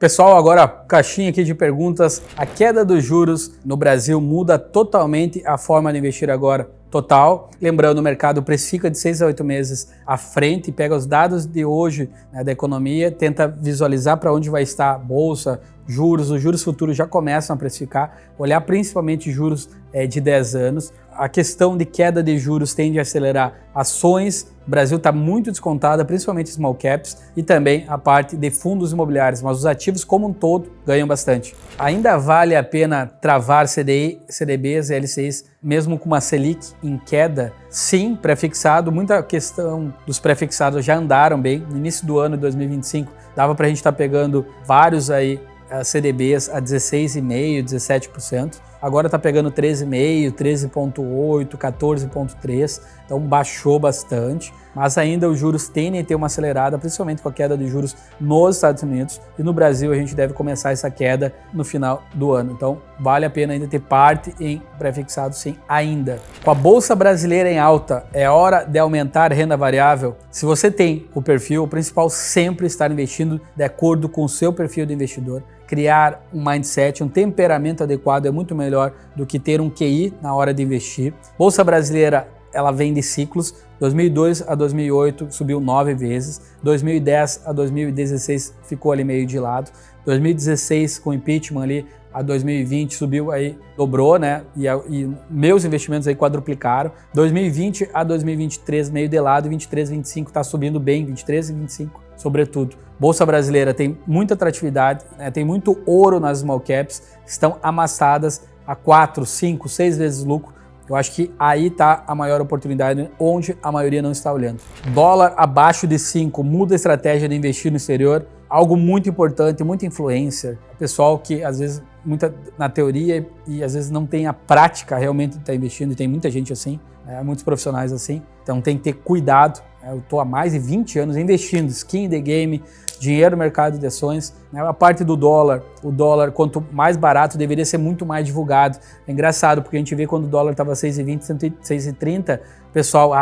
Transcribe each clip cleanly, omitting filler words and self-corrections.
Pessoal, agora caixinha aqui de perguntas. A queda dos juros no Brasil muda totalmente a forma de investir agora? Total. Lembrando, o mercado precifica de 6 a 8 meses à frente, pega os dados de hoje, né, da economia, tenta visualizar para onde vai estar a bolsa, juros, os juros futuros já começam a precificar, olhar principalmente juros de 10 anos. A questão de queda de juros tende a acelerar ações. O Brasil está muito descontada, principalmente small caps, e também a parte de fundos imobiliários, mas os ativos como um todo ganham bastante. Ainda vale a pena travar CDI, CDBs e LCIs, mesmo com uma Selic em queda? Sim, pré-fixado. Muita questão dos pré-fixados já andaram bem. No início do ano de 2025, dava para a gente estar pegando vários aí CDBs a 16,5%, 17%. Agora está pegando 13,5%, 13,8%, 14,3%. Então baixou bastante. Mas ainda os juros tendem a ter uma acelerada, principalmente com a queda de juros nos Estados Unidos. E no Brasil a gente deve começar essa queda no final do ano. Então vale a pena ainda ter parte em pré-fixado, sim, ainda. Com a Bolsa Brasileira em alta, é hora de aumentar renda variável? Se você tem o perfil, o principal sempre estar investindo de acordo com o seu perfil de investidor. Criar um mindset, um temperamento adequado é muito melhor do que ter um QI na hora de investir. Bolsa Brasileira, ela vem de ciclos. 2002 a 2008 subiu 9 vezes, 2010 a 2016 ficou ali meio de lado, 2016 com impeachment ali a 2020 subiu aí, dobrou, né? E meus investimentos aí quadruplicaram. 2020 a 2023 meio de lado, 23 e 25 está subindo bem, 23 e 25 sobretudo. Bolsa Brasileira tem muita atratividade, né? Tem muito ouro nas small caps, estão amassadas a 4, 5, 6 vezes lucro. Eu acho que aí está a maior oportunidade, onde a maioria não está olhando. Dólar abaixo de 5, muda a estratégia de investir no exterior. Algo muito importante, muita influencer. Pessoal que às vezes, muita na teoria e às vezes não tem a prática realmente de estar investindo, e tem muita gente assim, muitos profissionais assim. Então tem que ter cuidado. Eu estou há mais de 20 anos investindo, skin in the game, dinheiro no mercado de ações. A parte do dólar, o dólar, quanto mais barato, deveria ser muito mais divulgado. É engraçado, porque a gente vê quando o dólar estava 6,20, 6,30, o pessoal,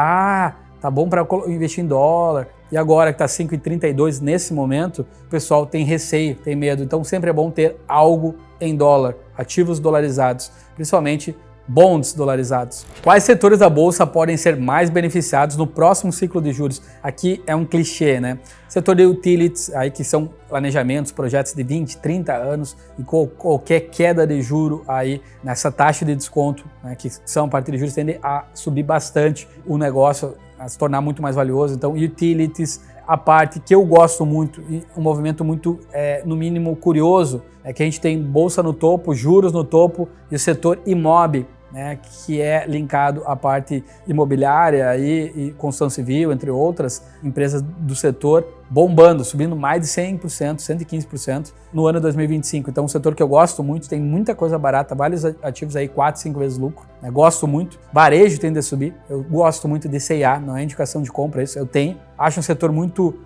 tá bom para investir em dólar. E agora que está 5,32 nesse momento, o pessoal tem receio, tem medo. Então sempre é bom ter algo em dólar, ativos dolarizados, principalmente bonds dolarizados. Quais setores da bolsa podem ser mais beneficiados no próximo ciclo de juros? Aqui é um clichê, né? Setor de utilities, aí que são planejamentos, projetos de 20, 30 anos, e qualquer queda de juro aí nessa taxa de desconto, né, que são a partir de juros, tende a subir bastante o negócio, a se tornar muito mais valioso. Então, utilities, a parte que eu gosto muito, e um movimento muito, no mínimo, curioso, é que a gente tem bolsa no topo, juros no topo e o setor imob, né, que é linkado à parte imobiliária e construção civil, entre outras empresas do setor, bombando, subindo mais de 100%, 115% no ano 2025. Então, um setor que eu gosto muito, tem muita coisa barata, vários ativos aí 4, 5 vezes lucro, né, gosto muito. Varejo tende a subir, eu gosto muito de C&A, não é indicação de compra, isso eu tenho. Acho um setor muito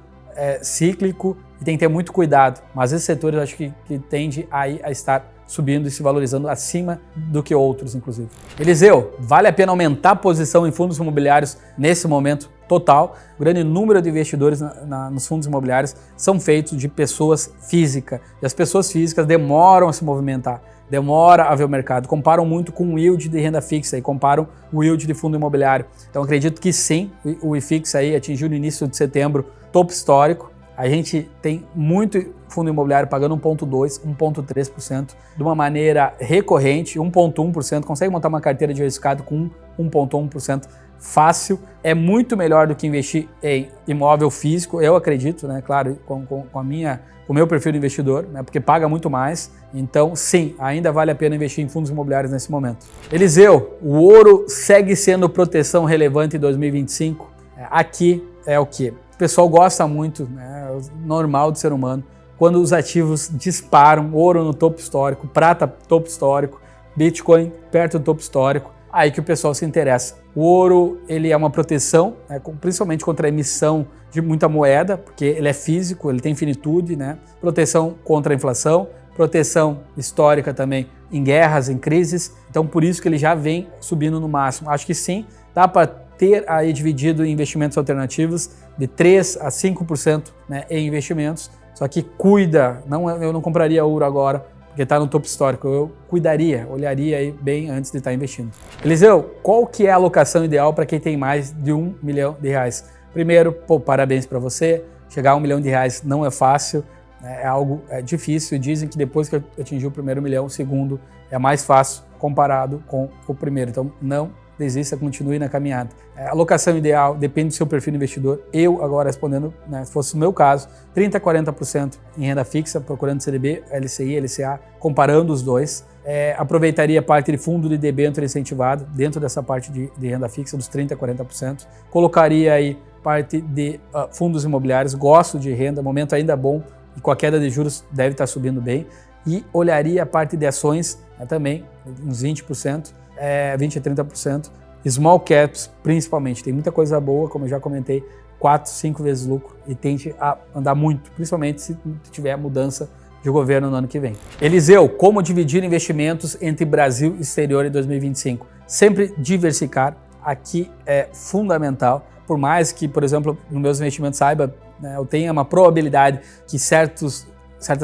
cíclico e tem que ter muito cuidado, mas esse setor eu acho que tende a estar subindo e se valorizando acima do que outros, inclusive. Eliseu, vale a pena aumentar a posição em fundos imobiliários nesse momento? Total. O grande número de investidores nos fundos imobiliários são feitos de pessoas físicas, e as pessoas físicas demoram a se movimentar, demora a ver o mercado, comparam muito com o yield de renda fixa e comparam o yield de fundo imobiliário. Então acredito que sim, o IFIX aí atingiu no início de setembro topo histórico. A gente tem muito fundo imobiliário pagando 1,2%, 1,3% de uma maneira recorrente, 1,1%, consegue montar uma carteira diversificada com 1,1% fácil. É muito melhor do que investir em imóvel físico, eu acredito, né? Claro, com o meu perfil de investidor, né? Porque paga muito mais. Então, sim, ainda vale a pena investir em fundos imobiliários nesse momento. Eliseu, o ouro segue sendo proteção relevante em 2025? Aqui é o quê? O pessoal gosta muito, né, normal do ser humano, quando os ativos disparam, ouro no topo histórico, prata topo histórico, Bitcoin perto do topo histórico, aí que o pessoal se interessa. O ouro, ele é uma proteção, né, principalmente contra a emissão de muita moeda, porque ele é físico, ele tem finitude, né, proteção contra a inflação, proteção histórica também em guerras, em crises, então por isso que ele já vem subindo no máximo. Acho que sim, dá para ter aí dividido em investimentos alternativos de 3 a 5%, né, em investimentos, Só que cuida, eu não compraria ouro agora, porque está no topo histórico, eu cuidaria, olharia aí bem antes de estar investindo. Eliseu, qual que é a alocação ideal para quem tem mais de R$1 milhão? Primeiro, parabéns para você, chegar a R$1 milhão não é fácil, é algo difícil, dizem que depois que atingir o primeiro milhão, o segundo é mais fácil comparado com o primeiro, então não desista, continue na caminhada. A alocação ideal depende do seu perfil de investidor. Eu, agora respondendo, se fosse o meu caso, 30% a 40% em renda fixa, procurando CDB, LCI, LCA, comparando os dois. Aproveitaria a parte de fundo de debênture incentivado, dentro dessa parte de renda fixa, dos 30% a 40%. Colocaria aí parte de fundos imobiliários, gosto de renda, momento ainda bom, e com a queda de juros deve estar subindo bem. E olharia a parte de ações também, uns 20%. 20% a 30%, small caps principalmente, tem muita coisa boa, como eu já comentei, 4, 5 vezes lucro e tente a andar muito, principalmente se tiver mudança de governo no ano que vem. Eliseu, como dividir investimentos entre Brasil e exterior em 2025? Sempre diversificar, aqui é fundamental, por mais que, por exemplo, nos meus investimentos saiba, eu tenha uma probabilidade que certas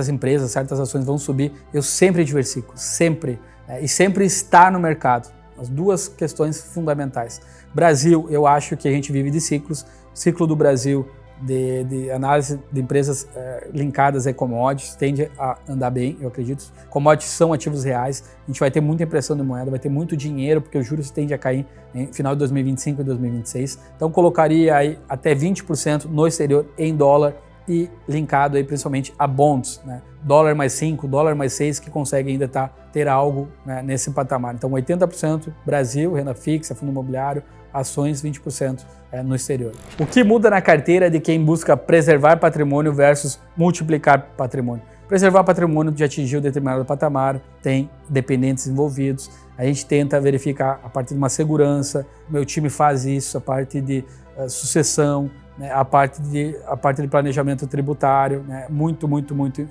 empresas, certas ações vão subir, eu sempre diversifico, sempre. E sempre estar no mercado. As duas questões fundamentais. Brasil, eu acho que a gente vive de ciclos. Ciclo do Brasil de análise de empresas linkadas a commodities tende a andar bem, eu acredito. Commodities são ativos reais. A gente vai ter muita impressão de moeda, vai ter muito dinheiro, porque os juros tendem a cair em final de 2025 e 2026. Então, colocaria aí até 20% no exterior em dólar e linkado aí principalmente a bonds, dólar mais 5, dólar mais 6, que consegue ainda ter algo nesse patamar. Então 80% Brasil, renda fixa, fundo imobiliário, ações 20% no exterior. O que muda na carteira de quem busca preservar patrimônio versus multiplicar patrimônio? Preservar patrimônio de atingir um determinado patamar, tem dependentes envolvidos, a gente tenta verificar a parte de uma segurança, meu time faz isso, a parte de sucessão, a parte de planejamento tributário, muito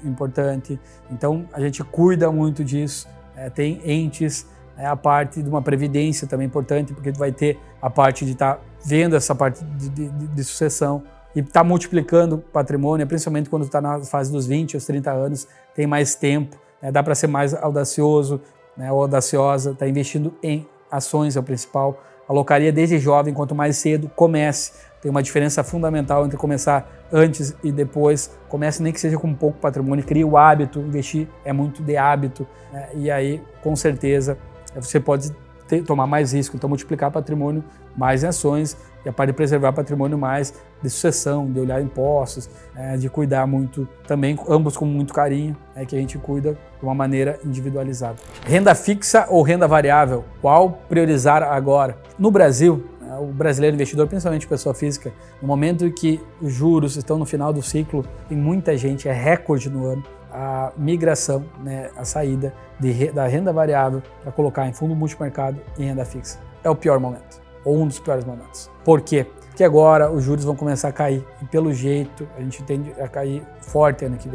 importante. Então, a gente cuida muito disso, tem entes, a parte de uma previdência também importante, porque vai ter a parte de estar vendo essa parte de sucessão e estar multiplicando patrimônio, principalmente quando está na fase dos 20 aos 30 anos, tem mais tempo, dá para ser mais audacioso, ou audaciosa, está investindo em ações é o principal. Alocaria desde jovem, quanto mais cedo comece. Tem uma diferença fundamental entre começar antes e depois. Comece nem que seja com pouco patrimônio, crie o hábito, investir é muito de hábito, e aí com certeza você pode tomar mais risco, então multiplicar patrimônio mais em ações e a parte de preservar patrimônio mais de sucessão, de olhar impostos, de cuidar muito também, ambos com muito carinho, que a gente cuida de uma maneira individualizada. Renda fixa ou renda variável? Qual priorizar agora? No Brasil, o brasileiro investidor, principalmente pessoa física, no momento em que os juros estão no final do ciclo, tem muita gente, é recorde no ano, a migração, a saída da renda variável para colocar em fundo multimercado e renda fixa. É o pior momento, ou um dos piores momentos. Por quê? Porque agora os juros vão começar a cair, e pelo jeito a gente tende a cair forte ano que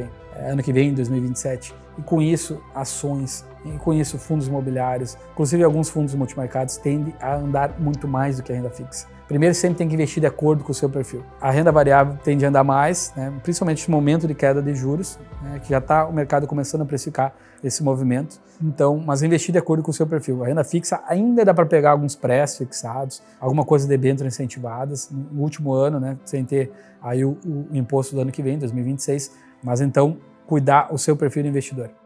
vem, em 2027. E com isso, ações, e com isso, fundos imobiliários, inclusive alguns fundos multimercados, tendem a andar muito mais do que a renda fixa. Primeiro, sempre tem que investir de acordo com o seu perfil. A renda variável tende a andar mais, principalmente no momento de queda de juros, que já está o mercado começando a precificar esse movimento. Então, mas investir de acordo com o seu perfil. A renda fixa ainda dá para pegar alguns prés fixados, alguma coisa de debênture incentivadas no último ano, sem ter aí o imposto do ano que vem, 2026. Mas então, cuidar o seu perfil de investidor.